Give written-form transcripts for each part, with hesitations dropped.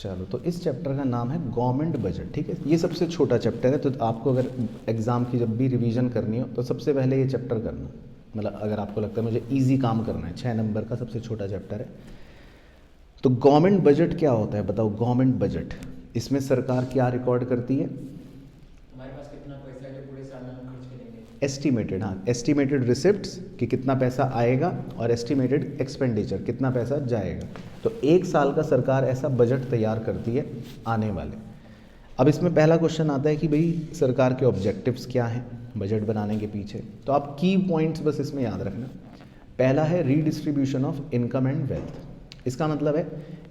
चलो, तो इस चैप्टर का नाम है गवर्नमेंट बजट। ठीक है, ये सबसे छोटा चैप्टर है, तो आपको अगर एग्ज़ाम की जब भी रिवीजन करनी हो तो सबसे पहले ये चैप्टर करना, मतलब अगर आपको लगता है मुझे इजी काम करना है, 6 नंबर का सबसे छोटा चैप्टर है। तो गवर्नमेंट बजट क्या होता है बताओ? गवर्नमेंट बजट, इसमें सरकार क्या रिकॉर्ड करती है? हमारे पास कितना पैसा है जो पूरे साल में हम खर्च करेंगे। एस्टिमेटेड, हाँ, एस्टिमेटेड रिसिप्ट्स कि कितना पैसा आएगा और एस्टिमेटेड एक्सपेंडिचर कितना पैसा जाएगा। तो एक साल का सरकार ऐसा बजट तैयार करती है आने वाले। अब इसमें पहला क्वेश्चन आता है कि भाई सरकार के ऑब्जेक्टिव्स क्या हैं बजट बनाने के पीछे। तो आप की पॉइंट्स बस इसमें याद रखना। पहला है redistribution of income and wealth. इसका मतलब है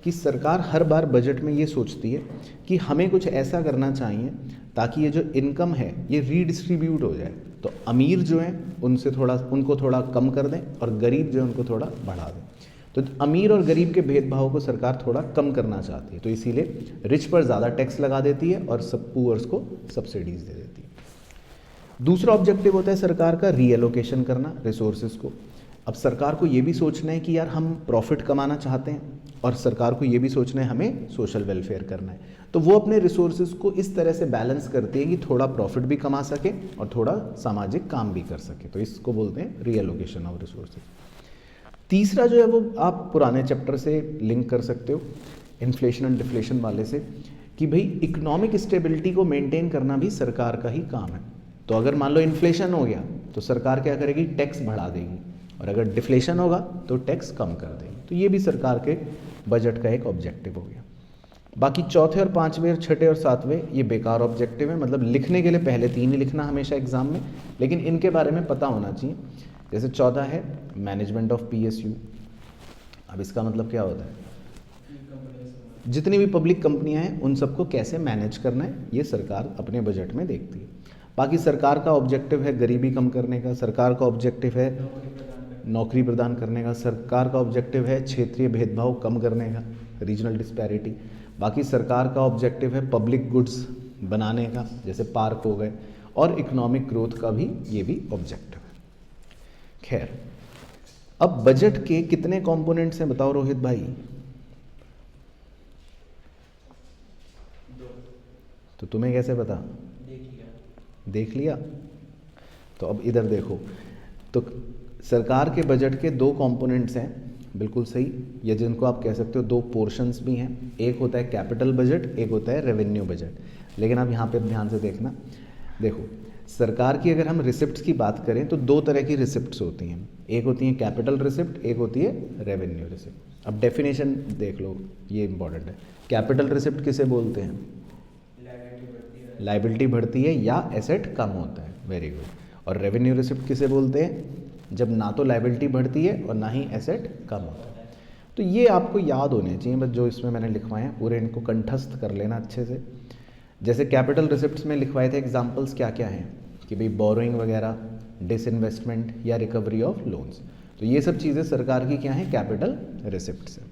कि सरकार हर बार बजट में ये सोचती है कि हमें कुछ ऐसा करना चाहिए ताकि ये जो इनकम है ये रीडिस्ट्रीब्यूट हो जाए। तो अमीर जो हैं उनको थोड़ा कम कर दें और गरीब जो है उनको थोड़ा बढ़ा दें। तो अमीर और गरीब के भेदभाव को सरकार थोड़ा कम करना चाहती है, तो इसीलिए रिच पर ज़्यादा टैक्स लगा देती है और सब पुअर्स को सब्सिडीज दे देती है। दूसरा ऑब्जेक्टिव होता है सरकार का रीएलोकेशन करना रिसोर्सेज को। अब सरकार को ये भी सोचना है कि यार हम प्रॉफिट कमाना चाहते हैं और सरकार को ये भी सोचना है हमें सोशल वेलफेयर करना है, तो वो अपने रिसोर्सेज को इस तरह से बैलेंस करती है कि थोड़ा प्रॉफिट भी कमा सके और थोड़ा सामाजिक काम भी कर सके। तो इसको बोलते हैं रीएलोकेशन ऑफ रिसोर्सेज। तीसरा जो है वो आप पुराने चैप्टर से लिंक कर सकते हो, इन्फ्लेशन एंड डिफ्लेशन वाले से, कि भाई इकोनॉमिक स्टेबिलिटी को मेंटेन करना भी सरकार का ही काम है। तो अगर मान लो इन्फ्लेशन हो गया तो सरकार क्या करेगी? टैक्स बढ़ा देगी, और अगर डिफ्लेशन होगा तो टैक्स कम कर देगी। तो ये भी सरकार के बजट का एक ऑब्जेक्टिव हो गया। बाकी चौथे और पाँचवें और छठे और सातवें ये बेकार ऑब्जेक्टिव है, मतलब लिखने के लिए पहले 3 ही लिखना हमेशा एग्जाम में, लेकिन इनके बारे में पता होना चाहिए। जैसे 14 है मैनेजमेंट ऑफ पीएसयू। अब इसका मतलब क्या होता है? जितनी भी पब्लिक कंपनियां हैं उन सबको कैसे मैनेज करना है ये सरकार अपने बजट में देखती है। बाकी सरकार का ऑब्जेक्टिव है गरीबी कम करने का, सरकार का ऑब्जेक्टिव है नौकरी प्रदान करने का, सरकार का ऑब्जेक्टिव है क्षेत्रीय भेदभाव कम करने का, रीजनल डिस्पैरिटी। बाकी सरकार का ऑब्जेक्टिव है पब्लिक गुड्स बनाने का, जैसे पार्क हो गए, और इकोनॉमिक ग्रोथ का भी ये भी ऑब्जेक्टिव है। खैर, अब बजट के कितने कंपोनेंट्स हैं बताओ रोहित भाई? तो तुम्हें कैसे पता? देख लिया। तो अब इधर देखो, तो सरकार के बजट के 2 कंपोनेंट्स हैं, बिल्कुल सही, या जिनको आप कह सकते हो 2 पोर्शंस भी हैं। एक होता है कैपिटल बजट, एक होता है रेवेन्यू बजट। लेकिन अब यहाँ पे ध्यान से देखना, देखो सरकार की अगर हम रिसिप्ट्स की बात करें तो 2 तरह की रिसिप्ट्स होती हैं, एक होती है कैपिटल रिसिप्ट, एक होती है रेवेन्यू रिसिप्ट। अब डेफिनेशन देख लो, ये इंपॉर्टेंट है। कैपिटल रिसिप्ट किसे बोलते हैं? लायबिलिटी बढ़ती है या एसेट कम होता है, वेरी गुड। और रेवेन्यू रिसिप्ट किसे बोलते हैं? जब ना तो लायबिलिटी बढ़ती है और ना ही एसेट कम होता है। तो ये आपको याद होने चाहिए, बस जो इसमें मैंने लिखवाए हैं पूरे इनको कंठस्थ कर लेना अच्छे से। जैसे कैपिटल रिसिप्ट्स में लिखवाए थे एग्जांपल्स क्या क्या हैं कि भाई बोरोइंग वगैरह, डिसइन्वेस्टमेंट या रिकवरी ऑफ लोन्स। तो ये सब चीज़ें सरकार की क्या हैं? कैपिटल रिसिप्ट्स हैं।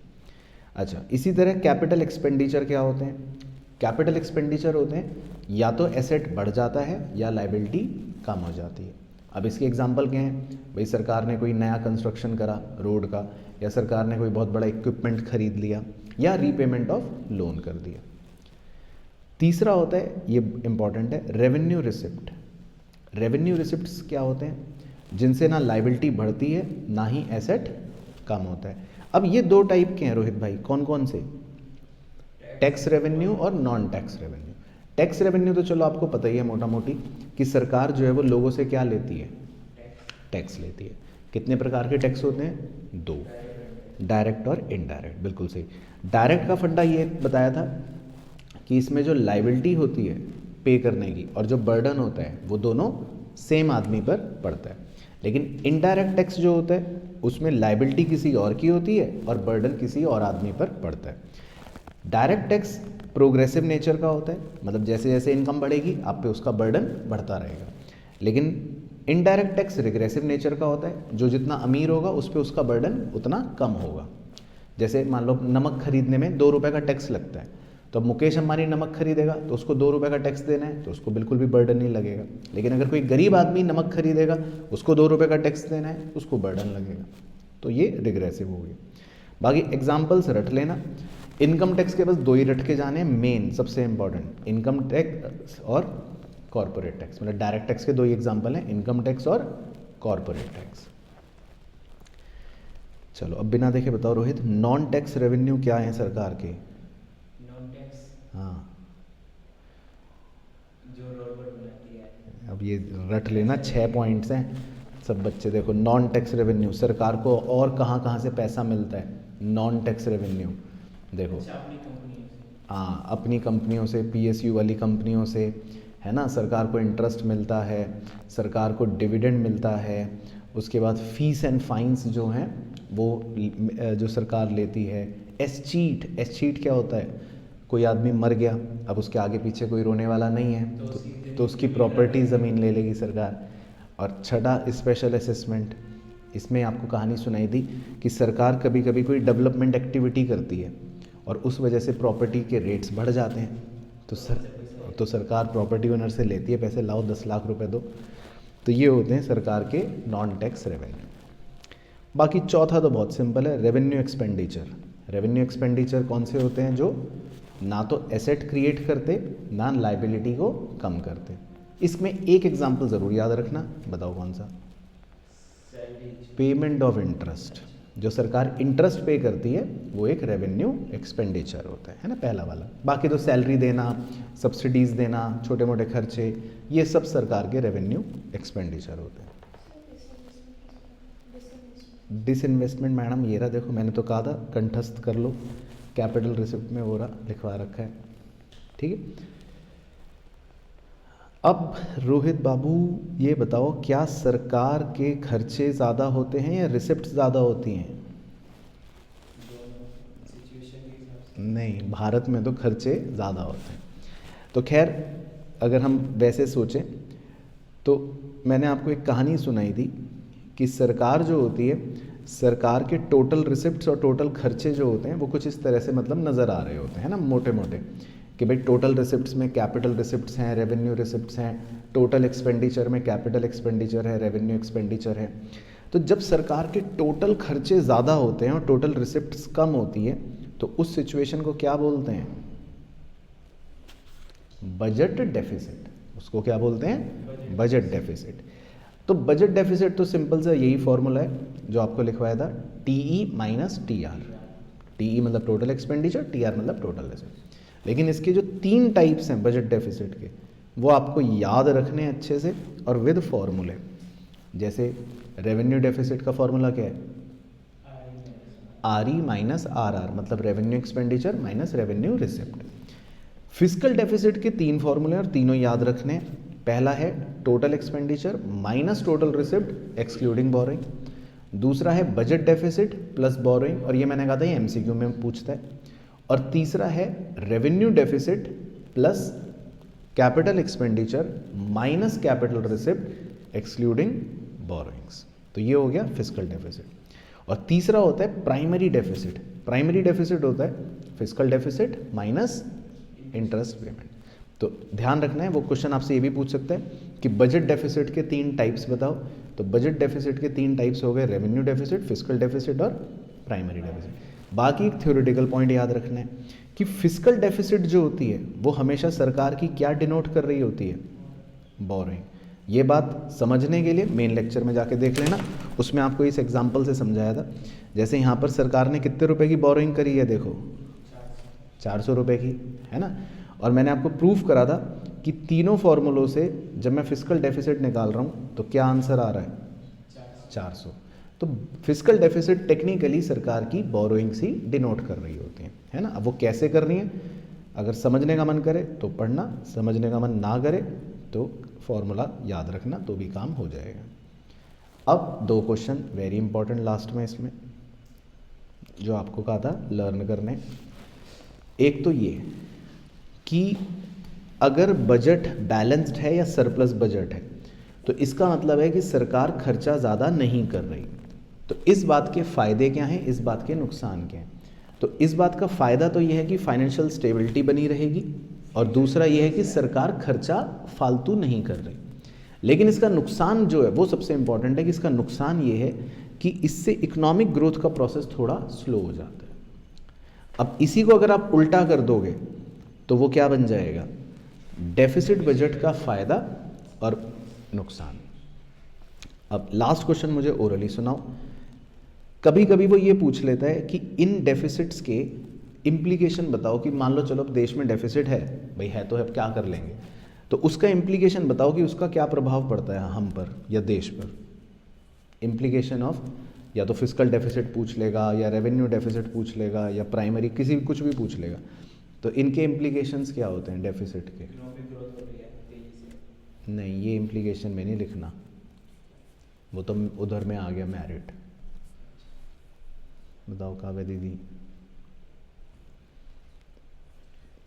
अच्छा, इसी तरह कैपिटल एक्सपेंडिचर क्या होते हैं? कैपिटल एक्सपेंडिचर होते हैं या तो एसेट बढ़ जाता है या लायबिलिटी कम हो जाती है। अब इसके एग्जांपल क्या हैं? भाई सरकार ने कोई नया कंस्ट्रक्शन करा रोड का, या सरकार ने कोई बहुत बड़ा इक्विपमेंट खरीद लिया, या रीपेमेंट ऑफ लोन कर दिया। तीसरा होता है, ये इंपॉर्टेंट है, रेवेन्यू रिसिप्ट। रेवेन्यू रिसिप्ट्स क्या होते हैं? जिनसे ना लायबिलिटी बढ़ती है ना ही एसेट कम होता है। अब ये 2 टाइप के हैं रोहित भाई, कौन कौन से? टैक्स रेवेन्यू और non tax revenue. Tax revenue तो चलो आपको पता ही है मोटा मोटी, कि सरकार जो है वो लोगों से क्या लेती है? टैक्स लेती है। कितने प्रकार के टैक्स होते हैं? 2, डायरेक्ट और इनडायरेक्ट, बिल्कुल सही। डायरेक्ट का फंडा ये बताया था कि इसमें जो लायबिलिटी होती है पे करने की और जो बर्डन होता है वो दोनों सेम आदमी पर पड़ता है। लेकिन इनडायरेक्ट टैक्स जो होता है उसमें लायबिलिटी किसी और की होती है और बर्डन किसी और आदमी पर पड़ता है। डायरेक्ट टैक्स प्रोग्रेसिव नेचर का होता है, मतलब जैसे जैसे इनकम बढ़ेगी आप पे उसका बर्डन बढ़ता रहेगा। लेकिन इनडायरेक्ट टैक्स रिग्रेसिव नेचर का होता है, जो जितना अमीर होगा उस पर उसका बर्डन उतना कम होगा। जैसे मान लो नमक खरीदने में 2 रुपये का टैक्स लगता है, तो अब मुकेश अंबानी नमक खरीदेगा तो उसको 2 रुपये का टैक्स देना है, तो उसको बिल्कुल भी बर्डन नहीं लगेगा। लेकिन अगर कोई गरीब आदमी नमक खरीदेगा, उसको 2 रुपये का टैक्स देना है, उसको बर्डन लगेगा। तो ये रिग्रेसिव हो गया। बाकी एग्जाम्पल्स रट लेना इनकम टैक्स के बस दो ही रट के जाने हैं मेन, सबसे इंपॉर्टेंट, इनकम टैक्स और कॉर्पोरेट टैक्स। मतलब डायरेक्ट टैक्स के दो ही एग्जांपल हैं, इनकम टैक्स और कॉर्पोरेट टैक्स। चलो अब बिना देखे बताओ रोहित, नॉन टैक्स रेवेन्यू क्या है सरकार के? नॉन टैक्स हाँ, जो रोड बनाती है। अब ये रट लेना, 6 पॉइंट्स हैं सब बच्चे। देखो नॉन टैक्स रेवेन्यू, सरकार को और कहाँ कहाँ से पैसा मिलता है नॉन टैक्स रेवेन्यू। देखो अच्छा, अपनी कंपनी से। हाँ, अपनी कंपनियों से, पीएसयू वाली कंपनियों से, है ना, सरकार को इंटरेस्ट मिलता है, सरकार को डिविडेंड मिलता है। उसके बाद फीस एंड फाइन्स जो हैं वो जो सरकार लेती है। एस्चीट क्या होता है? कोई आदमी मर गया, अब उसके आगे पीछे कोई रोने वाला नहीं है तो उसकी प्रॉपर्टी ज़मीन ले लेगी सरकार। और छठा स्पेशल असेसमेंट, इसमें आपको कहानी सुनाई दी कि सरकार कभी कभी कोई डेवलपमेंट एक्टिविटी करती है और उस वजह से प्रॉपर्टी के रेट्स बढ़ जाते हैं, तो सरकार प्रॉपर्टी ओनर से लेती है पैसे, लाओ 10 लाख रुपए दो। तो ये होते हैं सरकार के नॉन टैक्स रेवेन्यू। बाकी चौथा तो बहुत सिंपल है, रेवेन्यू एक्सपेंडिचर। रेवेन्यू एक्सपेंडिचर कौन से होते हैं? जो ना तो एसेट क्रिएट करते, ना लाइबिलिटी को कम करते। इसमें एक एग्जांपल ज़रूर याद रखना, बताओ कौन सा? Payment of interest. जो सरकार इंटरेस्ट पे करती है वो एक रेवेन्यू एक्सपेंडिचर होता है ना, पहला वाला। बाकी तो सैलरी देना, सब्सिडीज़ देना, छोटे मोटे खर्चे, ये सब सरकार के रेवेन्यू एक्सपेंडिचर होते हैं। डिसइन्वेस्टमेंट मैडम ये रहा, देखो मैंने तो कहा था कंठस्थ कर लो, कैपिटल रिसिप्ट में वो रहा लिखवा रखा है, ठीक है। अब रोहित बाबू ये बताओ, क्या सरकार के खर्चे ज़्यादा होते हैं या रिसिप्ट ज़्यादा होती हैं? नहीं, भारत में तो खर्चे ज़्यादा होते हैं। तो खैर अगर हम वैसे सोचें तो मैंने आपको एक कहानी सुनाई थी कि सरकार जो होती है, सरकार के टोटल रिसिप्ट्स और टोटल खर्चे जो होते हैं वो कुछ इस तरह से मतलब नज़र आ रहे होते हैं ना, मोटे मोटे, कि भाई टोटल रिसिप्ट्स में कैपिटल रिसिप्ट्स हैं, रेवेन्यू रिसिप्ट्स हैं, टोटल एक्सपेंडिचर में कैपिटल एक्सपेंडिचर है, रेवेन्यू एक्सपेंडिचर है। तो जब सरकार के टोटल खर्चे ज़्यादा होते हैं और टोटल रिसिप्ट्स कम होती है तो उस सिचुएशन को क्या बोलते हैं? Budget deficit. उसको क्या बोलते हैं? Budget deficit. तो बजट डेफिसिट तो सिंपल सा यही फॉर्मूला है जो आपको लिखवाया था, टीई माइनस टीआर। टीई मतलब टोटल एक्सपेंडिचर, टीआर मतलब टोटल रिसिप्ट। लेकिन इसके जो 3 टाइप्स हैं बजट डेफिसिट के, वो आपको याद रखने हैं अच्छे से और विद फॉर्मूले। जैसे रेवेन्यू डेफिसिट का फॉर्मूला क्या है? R E minus R R, मतलब revenue expenditure minus revenue receipt. Fiscal deficit के 3 फॉर्मूले और तीनों याद रखने हैं। पहला है total expenditure minus total receipt excluding borrowing. दूसरा है बजट डेफिसिट प्लस बोरोइंग, और ये मैंने कहा था ये एमसीक्यू में पूछता है। और तीसरा है revenue deficit plus capital expenditure minus capital receipt excluding borrowings. तो ये हो गया फिस्कल डेफिसिट। और तीसरा होता है प्राइमरी डेफिसिट। प्राइमरी डेफिसिट होता है fiscal deficit minus interest payment. तो ध्यान रखना है, वो क्वेश्चन आपसे ये भी पूछ सकता है कि बजट डेफिसिट के 3 टाइप्स बताओ। तो बजट डेफिसिट के 3 टाइप्स हो गए, रेवेन्यू डेफिसिट, फिस्कल डेफिसिट और प्राइमरी डेफिसिट। बाकी एक थ्योरेटिकल पॉइंट याद रखना है कि फिस्कल डेफिसिट जो होती है वो हमेशा सरकार की क्या डिनोट कर रही होती है? बोरोइंग। ये बात समझने के लिए मेन लेक्चर में जाके देख लेना, उसमें आपको इस एग्जांपल से समझाया था। जैसे यहाँ पर सरकार ने कितने रुपए की बोरोइंग करी है? देखो 400 रुपये की, है ना। और मैंने आपको प्रूफ करा था कि तीनों फॉर्मूलों से जब मैं फिस्कल डेफिसिट निकाल रहा हूँ तो क्या आंसर आ रहा है? 400। तो फिस्कल डेफिसिट टेक्निकली सरकार की बोरोइंग्स ही डिनोट कर रही होती है ना। अब वो कैसे कर रही हैं, अगर समझने का मन करे तो पढ़ना, समझने का मन ना करे तो फॉर्मूला याद रखना, तो भी काम हो जाएगा। अब 2 क्वेश्चन वेरी इंपॉर्टेंट लास्ट में इसमें जो आपको कहा था लर्न करने। एक तो ये कि अगर बजट बैलेंस्ड है या सरप्लस बजट है तो इसका मतलब है कि सरकार खर्चा ज़्यादा नहीं कर रही। तो इस बात के फ़ायदे क्या हैं, इस बात के नुकसान क्या हैं? तो इस बात का फ़ायदा तो यह है कि फाइनेंशियल स्टेबिलिटी बनी रहेगी, और दूसरा यह है कि सरकार खर्चा फालतू नहीं कर रही। लेकिन इसका नुकसान जो है वो सबसे इंपॉर्टेंट है कि इसका नुकसान ये है कि इससे इकोनॉमिक ग्रोथ का प्रोसेस थोड़ा स्लो हो जाता है। अब इसी को अगर आप उल्टा कर दोगे तो वो क्या बन जाएगा, डेफिसिट बजट का फायदा और नुकसान। अब लास्ट क्वेश्चन मुझे ओरली सुनाओ। कभी कभी वो ये पूछ लेता है कि इन डेफिसिट्स के इम्प्लीकेशन बताओ, कि मान लो चलो अब देश में डेफिसिट है, भाई है तो है, अब क्या कर लेंगे, तो उसका इम्प्लीकेशन बताओ कि उसका क्या प्रभाव पड़ता है हम पर या देश पर। इम्प्लीकेशन ऑफ, या तो फिस्कल डेफिसिट पूछ लेगा, या रेवेन्यू डेफिसिट पूछ लेगा, या प्राइमरी किसी भी कुछ भी पूछ लेगा। तो इनके इम्प्लीकेशंस क्या होते हैं डेफिसिट के? इकोनॉमिक ग्रोथ हो रही है तेजी से। नहीं, ये इम्प्लीकेशन में नहीं लिखना, वो तो उधर में आ गया मेरिट। बताओ काव्या दीदी।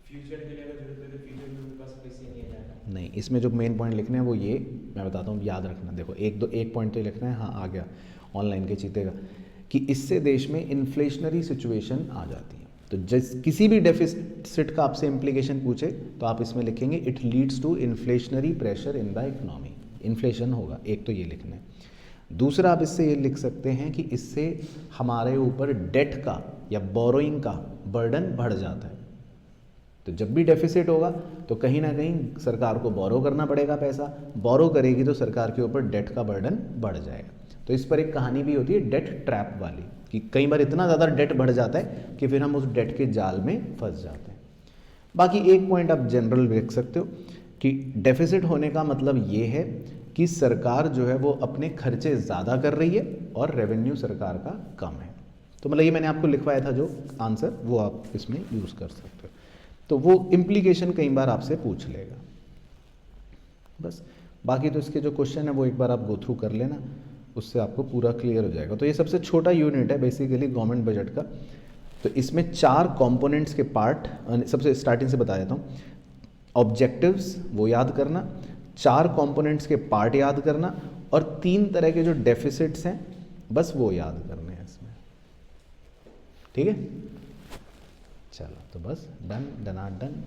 फ्यूचर के लिए अगर जरूरत है तो फ्यूचर में उनके पास पैसे नहीं आ जाएगा। नहीं, इसमें जो मेन पॉइंट लिखने हैं वो ये मैं बताता हूँ, याद रखना। देखो एक पॉइंट तो लिखना है, हाँ आ गया ऑनलाइन के चीते का, कि इससे देश में इन्फ्लेशनरी सिचुएशन आ जाती है। तो जिस किसी भी डेफिसिट का आपसे इम्प्लीकेशन पूछे तो आप इसमें लिखेंगे it leads to inflationary pressure in the economy, inflation होगा, एक तो ये लिखना है। दूसरा आप इससे ये लिख सकते हैं कि इससे हमारे ऊपर डेट का या बोरोइंग का बर्डन बढ़ जाता है। तो जब भी डेफिसिट होगा तो कहीं ना कहीं सरकार को बोरो करना पड़ेगा पैसा, बोरो करेगी तो सरकार के ऊपर डेट का बर्डन बढ़ जाएगा। तो इस पर एक कहानी भी होती है डेट ट्रैप वाली, कि कई बार इतना ज़्यादा डेट बढ़ जाता है कि फिर हम उस डेट के जाल में फंस जाते हैं। बाकी एक पॉइंट आप जनरल लिख सकते हो कि डेफिसिट होने का मतलब ये है कि सरकार जो है वो अपने खर्चे ज़्यादा कर रही है और रेवेन्यू सरकार का कम है। तो मतलब ये मैंने आपको लिखवाया था जो आंसर, वो आप इसमें यूज़ कर सकते हो। तो वो इम्प्लीकेशन कई बार आपसे पूछ लेगा बस। बाकी तो इसके जो क्वेश्चन है वो एक बार आप गो थ्रू कर लेना, उससे आपको पूरा क्लियर हो जाएगा। तो ये सबसे छोटा यूनिट है बेसिकली गवर्नमेंट बजट का। तो इसमें 4 कंपोनेंट्स के पार्ट, सबसे स्टार्टिंग से बता देता हूँ। ऑब्जेक्टिव्स वो याद करना, 4 कंपोनेंट्स के पार्ट याद करना, और 3 तरह के जो डेफिसिट्स हैं बस वो याद करने हैं इसमें। ठीक है, चलो तो बस डन, डन।